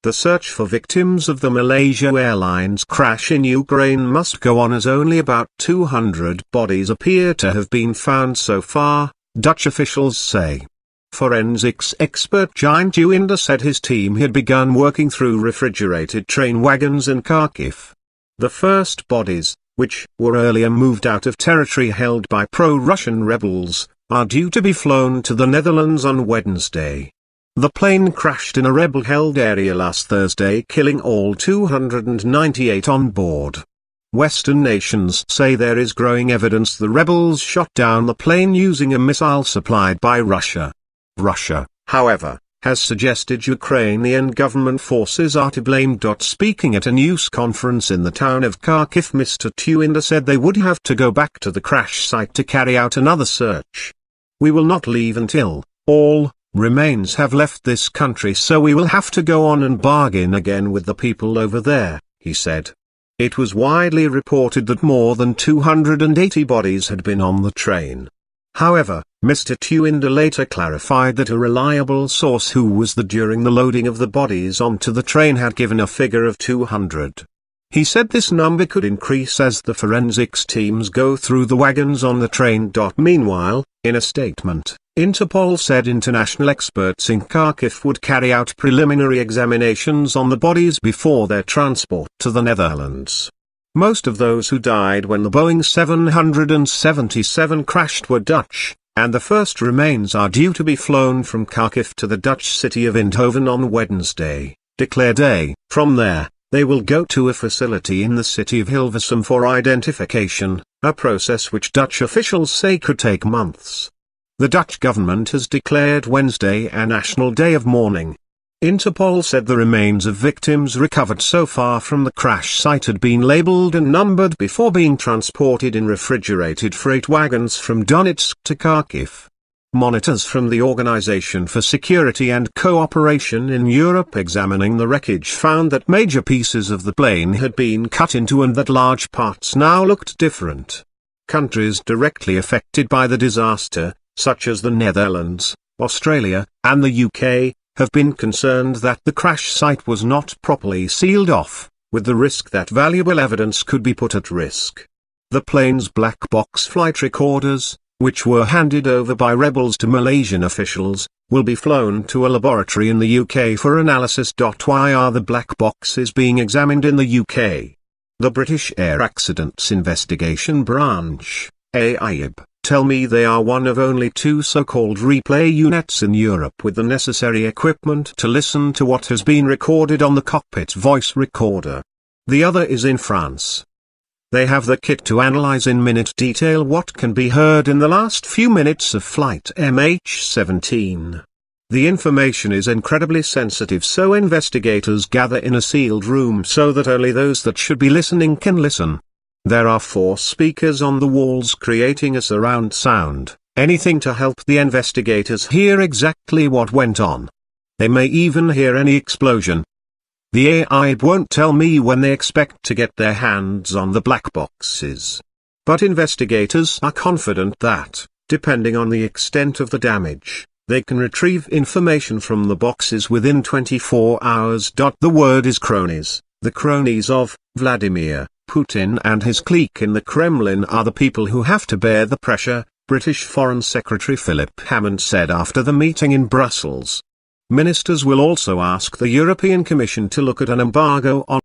The search for victims of the Malaysia Airlines crash in Ukraine must go on as only about 200 bodies appear to have been found so far, Dutch officials say. Forensics expert Giant Uinder said his team had begun working through refrigerated train wagons in Kharkiv. The first bodies, which were earlier moved out of territory held by pro-Russian rebels, are due to be flown to the Netherlands on Wednesday. The plane crashed in a rebel-held area last Thursday, killing all 298 on board. Western nations say there is growing evidence the rebels shot down the plane using a missile supplied by Russia. Russia, however, has suggested Ukrainian government forces are to blame. Speaking at a news conference in the town of Kharkiv, Mr. Uinder said they would have to go back to the crash site to carry out another search. We will not leave until all remains have left this country, so we will have to go on and bargain again with the people over there, he said. It was widely reported that more than 280 bodies had been on the train. However, Mr. Uinder later clarified that a reliable source who was there during the loading of the bodies onto the train had given a figure of 200. He said this number could increase as the forensics teams go through the wagons on the train. Meanwhile, in a statement, Interpol said international experts in Kharkiv would carry out preliminary examinations on the bodies before their transport to the Netherlands. Most of those who died when the Boeing 777 crashed were Dutch, and the first remains are due to be flown from Kharkiv to the Dutch city of Eindhoven on Wednesday, declared A. From there, they will go to a facility in the city of Hilversum for identification, a process which Dutch officials say could take months. The Dutch government has declared Wednesday a national day of mourning. Interpol said the remains of victims recovered so far from the crash site had been labeled and numbered before being transported in refrigerated freight wagons from Donetsk to Kharkiv. Monitors from the Organization for Security and Cooperation in Europe examining the wreckage found that major pieces of the plane had been cut into and that large parts now looked different. Countries directly affected by the disaster, such as the Netherlands, Australia, and the UK, have been concerned that the crash site was not properly sealed off, with the risk that valuable evidence could be put at risk. The plane's black box flight recorders, which were handed over by rebels to Malaysian officials, will be flown to a laboratory in the UK for analysis. Why are the black boxes being examined in the UK? The British Air Accidents Investigation Branch, AIB, tell me they are one of only two so-called replay units in Europe with the necessary equipment to listen to what has been recorded on the cockpit voice recorder. The other is in France. They have the kit to analyze in minute detail what can be heard in the last few minutes of flight MH17. The information is incredibly sensitive, so investigators gather in a sealed room so that only those that should be listening can listen. There are 4 speakers on the walls creating a surround sound, anything to help the investigators hear exactly what went on. They may even hear any explosion. The AIB won't tell me when they expect to get their hands on the black boxes. But investigators are confident that, depending on the extent of the damage, they can retrieve information from the boxes within 24 hours. The word is cronies. The cronies of Vladimir Putin and his clique in the Kremlin are the people who have to bear the pressure, British Foreign Secretary Philip Hammond said after the meeting in Brussels. Ministers will also ask the European Commission to look at an embargo on